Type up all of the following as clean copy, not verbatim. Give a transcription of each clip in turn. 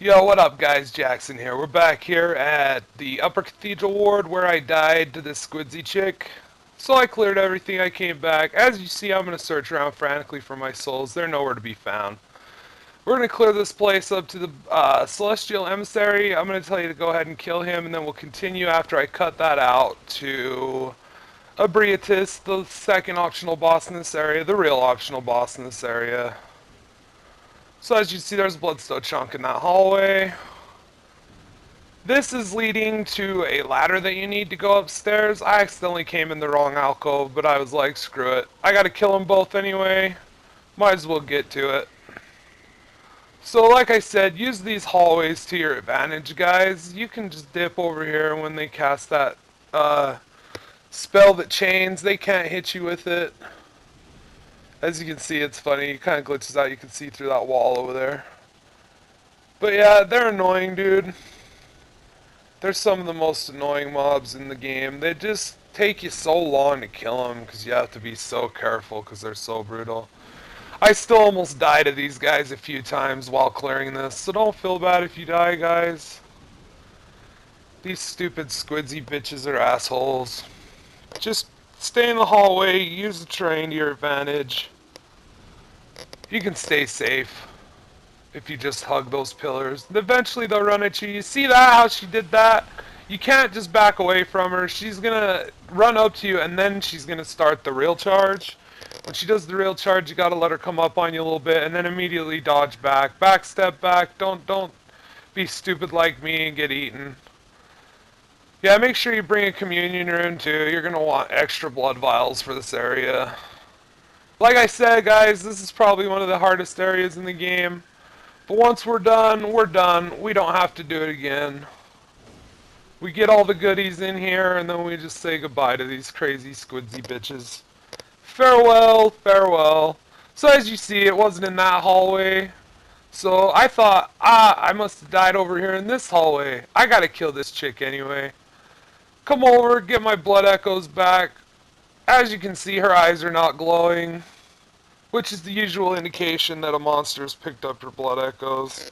Yo, what up guys, Jackson here. We're back here at the Upper Cathedral Ward where I died to this squidzy chick. So I cleared everything, I came back. As you see, I'm going to search around frantically for my souls. They're nowhere to be found. We're going to clear this place up to the Celestial Emissary. I'm going to tell you to go ahead and kill him, and then we'll continue after I cut that out to Abriatus, the second optional boss in this area, the real optional boss in this area. So as you see, there's a bloodstone chunk in that hallway. This is leading to a ladder that you need to go upstairs. I accidentally came in the wrong alcove, but I was like, screw it. I gotta kill them both anyway. Might as well get to it. So like I said, use these hallways to your advantage, guys. You can just dip over here when they cast that spell that chains. They can't hit you with it. As you can see, it's funny. It kind of glitches out. You can see through that wall over there. But yeah, they're annoying, dude. They're some of the most annoying mobs in the game. They just take you so long to kill them because you have to be so careful because they're so brutal. I still almost died to these guys a few times while clearing this, so don't feel bad if you die, guys. These stupid squidsy bitches are assholes. Just stay in the hallway, use the terrain to your advantage. You can stay safe if you just hug those pillars. Eventually they'll run at you. You see that, how she did that? You can't just back away from her. She's gonna run up to you and then she's gonna start the real charge. When she does the real charge, you gotta let her come up on you a little bit and then immediately dodge back. Back step back. Don't be stupid like me and get eaten. Yeah, make sure you bring a communion rune too. You're gonna want extra blood vials for this area. Like I said, guys, this is probably one of the hardest areas in the game. But once we're done, we're done. We don't have to do it again. We get all the goodies in here, and then we just say goodbye to these crazy squidsy bitches. Farewell, farewell. So as you see, it wasn't in that hallway. So I thought, I must have died over here in this hallway. I gotta kill this chick anyway. Come over, get my blood echoes back. As you can see, her eyes are not glowing, which is the usual indication that a monster's picked up her blood echoes.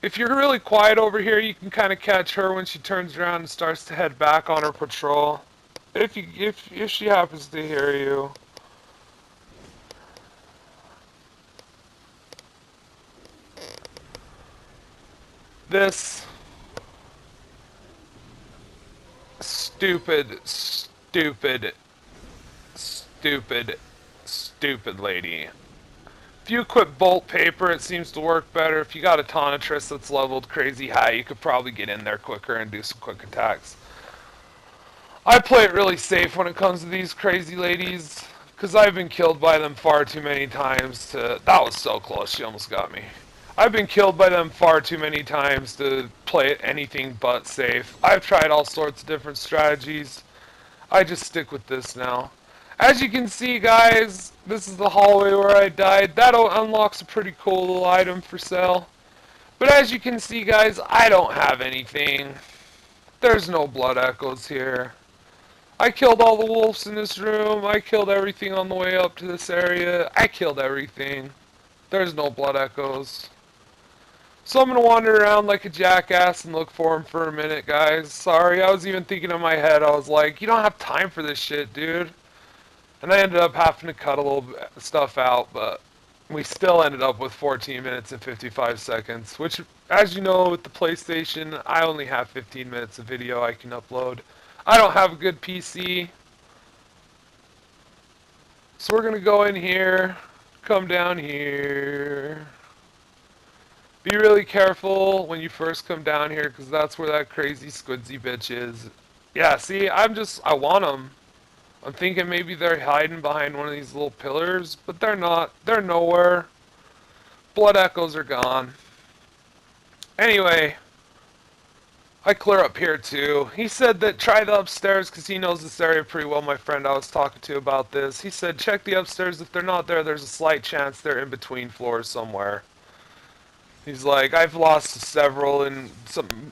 If you're really quiet over here, you can kind of catch her when she turns around and starts to head back on her patrol. If she happens to hear you. This stupid, stupid, stupid, stupid lady. If you equip bolt paper, it seems to work better. If you got a tonitrus that's leveled crazy high, you could probably get in there quicker and do some quick attacks. I play it really safe when it comes to these crazy ladies, because I've been killed by them far too many times to... That was so close, she almost got me. I've been killed by them far too many times to play it anything but safe. I've tried all sorts of different strategies. I just stick with this now. As you can see, guys, this is the hallway where I died. That unlocks a pretty cool little item for sale. But as you can see, guys, I don't have anything. There's no blood echoes here. I killed all the wolves in this room. I killed everything on the way up to this area. I killed everything. There's no blood echoes. So I'm going to wander around like a jackass and look for them for a minute, guys. Sorry, I was even thinking in my head, I was like, you don't have time for this shit, dude. And I ended up having to cut a little bit of stuff out, but we still ended up with 14 minutes and 55 seconds, which, as you know, with the PlayStation, I only have 15 minutes of video I can upload. I don't have a good PC. So we're going to go in here, come down here. Be really careful when you first come down here, because that's where that crazy squidsy bitch is. Yeah, see, I want them. I'm thinking maybe they're hiding behind one of these little pillars, but they're not. They're nowhere. Blood echoes are gone. Anyway, I clear up here too. He said that try the upstairs because he knows this area pretty well, my friend I was talking to about this. He said check the upstairs. If they're not there, there's a slight chance they're in between floors somewhere. He's like, I've lost several in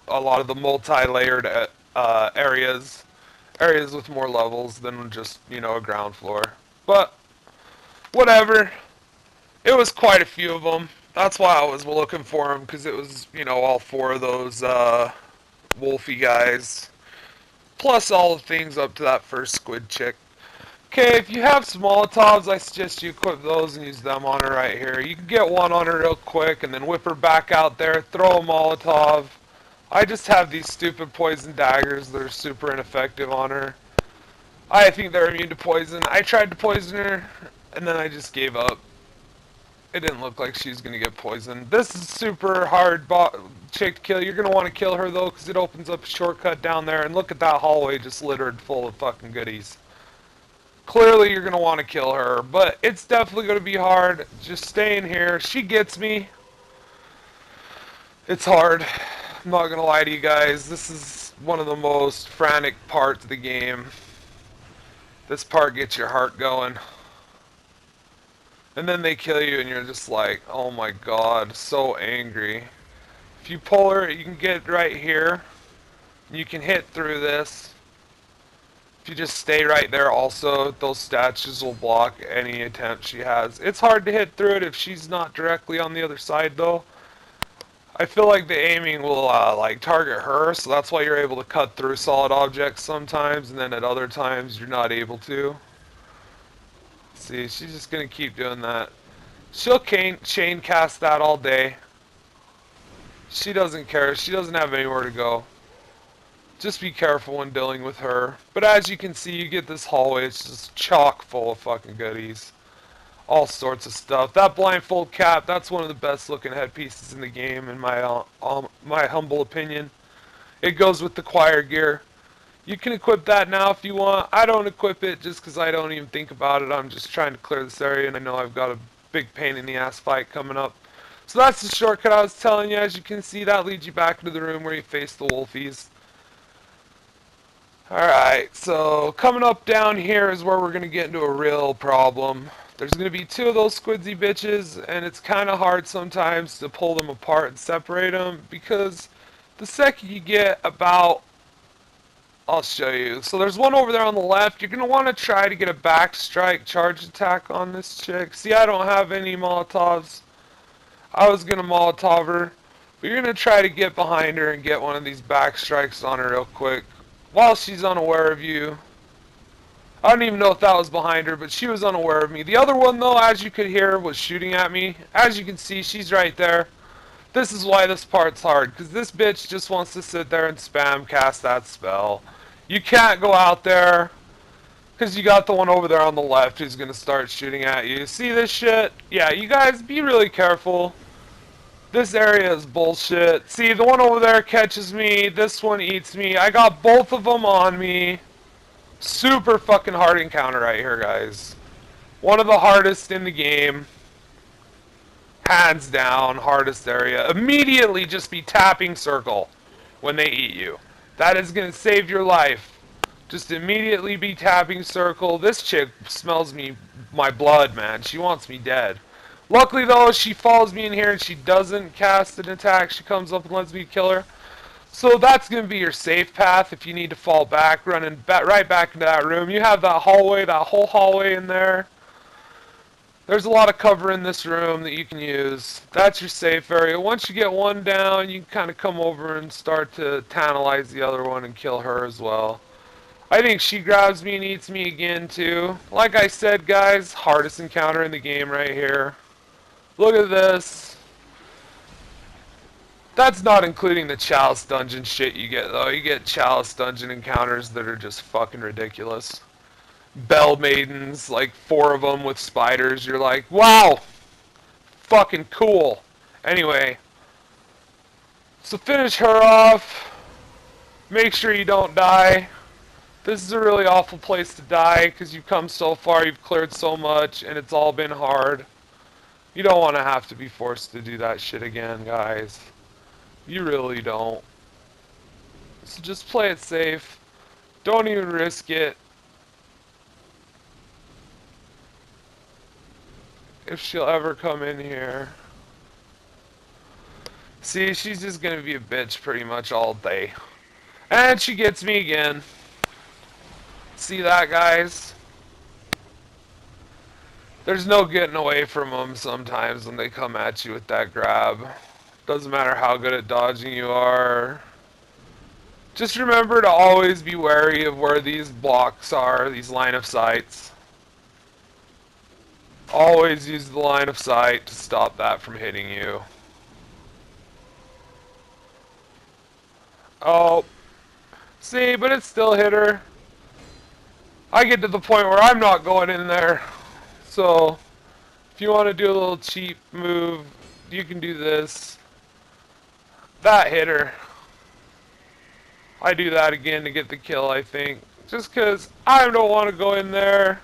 a lot of the multi-layered areas. Areas with more levels than just, you know, a ground floor. But, whatever. It was quite a few of them. That's why I was looking for him, because it was, you know, all four of those wolfy guys. Plus all the things up to that first squid chick. Okay, if you have some Molotovs, I suggest you equip those and use them on her right here. You can get one on her real quick and then whip her back out there, throw a Molotov. I just have these stupid poison daggers that are super ineffective on her. I think they're immune to poison. I tried to poison her, and then I just gave up. It didn't look like she was going to get poisoned. This is super hard chick to kill. You're going to want to kill her, though, because it opens up a shortcut down there. And look at that hallway just littered full of fucking goodies. Clearly, you're going to want to kill her, but it's definitely going to be hard. Just stay in here. She gets me. It's hard. I'm not going to lie to you guys. This is one of the most frantic parts of the game. This part gets your heart going. And then they kill you and you're just like, oh my god, so angry. If you pull her, you can get right here. You can hit through this. If you just stay right there also, those statues will block any attempt she has. It's hard to hit through it if she's not directly on the other side though. I feel like the aiming will like target her, so that's why you're able to cut through solid objects sometimes, and then at other times you're not able to. See, she's just gonna keep doing that. She'll chain cast that all day. She doesn't care. She doesn't have anywhere to go. Just be careful when dealing with her. But as you can see, you get this hallway. It's just chock full of fucking goodies. All sorts of stuff. That blindfold cap, that's one of the best looking headpieces in the game, in my humble opinion. It goes with the choir gear. You can equip that now if you want. I don't equip it just because I don't even think about it. I'm just trying to clear this area, and I know I've got a big pain in the ass fight coming up. So that's the shortcut I was telling you. As you can see, that leads you back into the room where you face the wolfies. Alright, so coming up down here is where we're going to get into a real problem. There's going to be two of those squidsy bitches, and it's kind of hard sometimes to pull them apart and separate them, because the second you get about... I'll show you. So there's one over there on the left. You're going to want to try to get a back strike charge attack on this chick. See, I don't have any Molotovs. I was going to Molotov her. But you're going to try to get behind her and get one of these back strikes on her real quick while she's unaware of you. I don't even know if that was behind her, but she was unaware of me. The other one, though, as you could hear, was shooting at me. As you can see, she's right there. This is why this part's hard, because this bitch just wants to sit there and spam cast that spell. You can't go out there, because you got the one over there on the left who's going to start shooting at you. See this shit? Yeah, you guys, be really careful. This area is bullshit. See, the one over there catches me. This one eats me. I got both of them on me. Super fucking hard encounter right here, guys. One of the hardest in the game. Hands down, hardest area. Immediately just be tapping circle when they eat you. That is going to save your life. Just immediately be tapping circle. This chick smells my blood, man. She wants me dead. Luckily, though, she follows me in here and she doesn't cast an attack. She comes up and lets me kill her. So that's going to be your safe path if you need to fall back, running right back into that room. You have that hallway, that whole hallway in there. There's a lot of cover in this room that you can use. That's your safe area. Once you get one down, you can kind of come over and start to tantalize the other one and kill her as well. I think she grabs me and eats me again too. Like I said, guys, hardest encounter in the game right here. Look at this. That's not including the Chalice Dungeon shit you get, though. You get Chalice Dungeon encounters that are just fucking ridiculous. Bell Maidens, like 4 of them with spiders. You're like, wow! Fucking cool. Anyway. So finish her off. Make sure you don't die. This is a really awful place to die, because you've come so far, you've cleared so much, and it's all been hard. You don't want to have to be forced to do that shit again, guys. You really don't. So just play it safe. Don't even risk it. If she'll ever come in here. See, she's just gonna be a bitch pretty much all day. And she gets me again. See that, guys? There's no getting away from them sometimes when they come at you with that grab. Doesn't matter how good at dodging you are. Just remember to always be wary of where these blocks are, these line of sights. Always use the line of sight to stop that from hitting you. Oh, see, but it still hit her. I get to the point where I'm not going in there. So, if you want to do a little cheap move, you can do this. That hit her. I do that again to get the kill, I think. Just because I don't want to go in there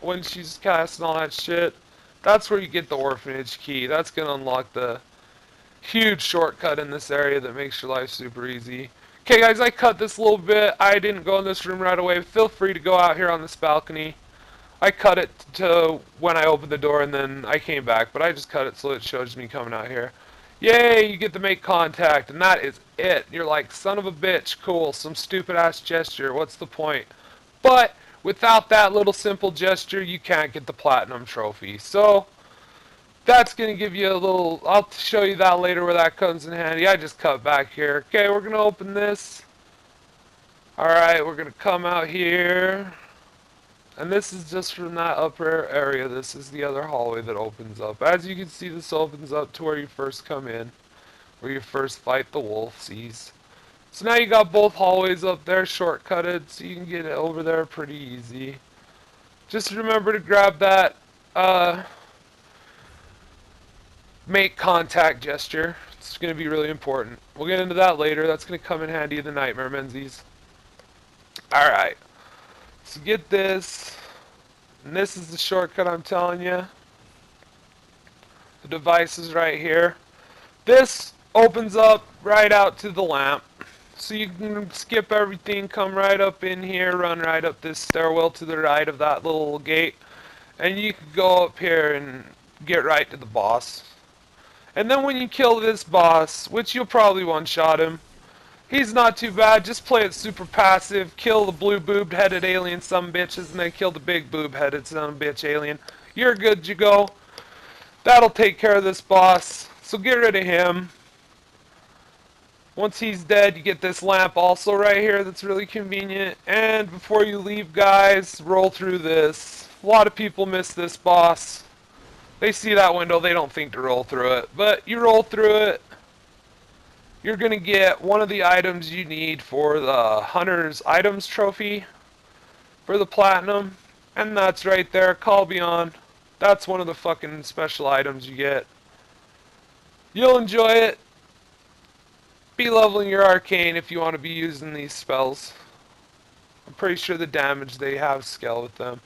when she's casting all that shit. That's where you get the orphanage key. That's going to unlock the huge shortcut in this area that makes your life super easy. Okay guys, I cut this a little bit. I didn't go in this room right away. Feel free to go out here on this balcony. I cut it to when I opened the door and then I came back, but I just cut it so it shows me coming out here. Yay, you get to make contact, and that is it. You're like, son of a bitch, cool, some stupid ass gesture, what's the point? But without that little simple gesture, you can't get the platinum trophy. So that's going to give you a little, I'll show you that later where that comes in handy. I just cut back here. Okay, we're going to open this. Alright, we're going to come out here. And this is just from that upper area. This is the other hallway that opens up. As you can see, this opens up to where you first come in. Where you first fight the wolfsies. So now you got both hallways up there shortcutted, so you can get over there pretty easy. Just remember to grab that make contact gesture. It's going to be really important. We'll get into that later. That's going to come in handy in the Nightmare Menzies. Alright. So get this. And this is the shortcut I'm telling you. The device is right here. This opens up right out to the lamp. So you can skip everything, come right up in here, run right up this stairwell to the right of that little gate. And you can go up here and get right to the boss. And then when you kill this boss, which you'll probably one-shot him, he's not too bad. Just play it super passive, kill the blue boobed-headed alien sumbitches, and then kill the big boob-headed sumbitch alien. You're good to go. That'll take care of this boss. So get rid of him. Once he's dead, you get this lamp also right here that's really convenient. And before you leave, guys, roll through this. A lot of people miss this boss. They see that window, they don't think to roll through it. But you roll through it, you're going to get one of the items you need for the Hunter's Items Trophy for the Platinum. And that's right there, Call Beyond. That's one of the fucking special items you get. You'll enjoy it. Be leveling your arcane if you want to be using these spells. I'm pretty sure the damage they have scale with them.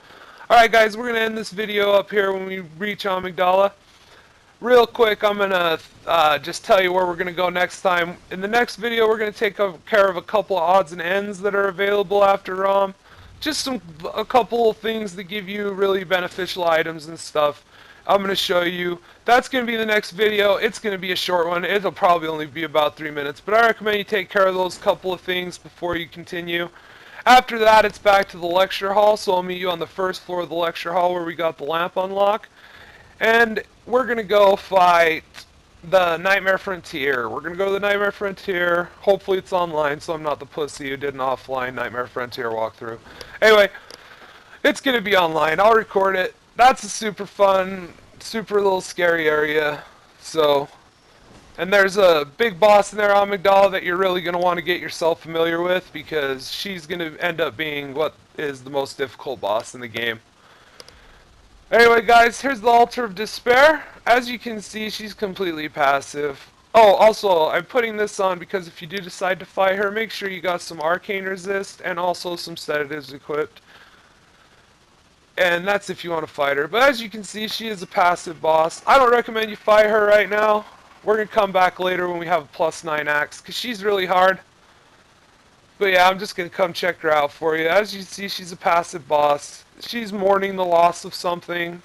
Alright guys, we're going to end this video up here when we reach Amygdala. Real quick, I'm going to just tell you where we're going to go next time. In the next video, we're going to take care of a couple of odds and ends that are available after ROM. Just a couple of things that give you really beneficial items and stuff. I'm going to show you. That's going to be the next video. It's going to be a short one. It'll probably only be about 3 minutes. But I recommend you take care of those couple of things before you continue. After that, it's back to the lecture hall. So I'll meet you on the first floor of the lecture hall where we got the lamp unlock. And we're going to go fight the Nightmare Frontier. We're going to go to the Nightmare Frontier. Hopefully it's online so I'm not the pussy who did an offline Nightmare Frontier walkthrough. Anyway, it's going to be online. I'll record it. That's a super fun, super little scary area. So, and there's a big boss in there, Amygdala, that you're really going to want to get yourself familiar with because she's going to end up being what is the most difficult boss in the game. Anyway guys, here's the Altar of Despair. As you can see, she's completely passive. Oh, also, I'm putting this on because if you do decide to fight her, make sure you got some arcane resist and also some sedatives equipped. And that's if you want to fight her. But as you can see, she is a passive boss. I don't recommend you fight her right now. We're going to come back later when we have a +9 axe, because she's really hard. But yeah, I'm just going to come check her out for you. As you see, she's a passive boss. She's mourning the loss of something.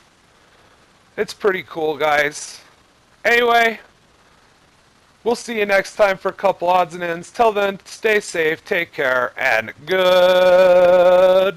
It's pretty cool, guys. Anyway, we'll see you next time for a couple odds and ends. Till then, stay safe, take care, and goodbye.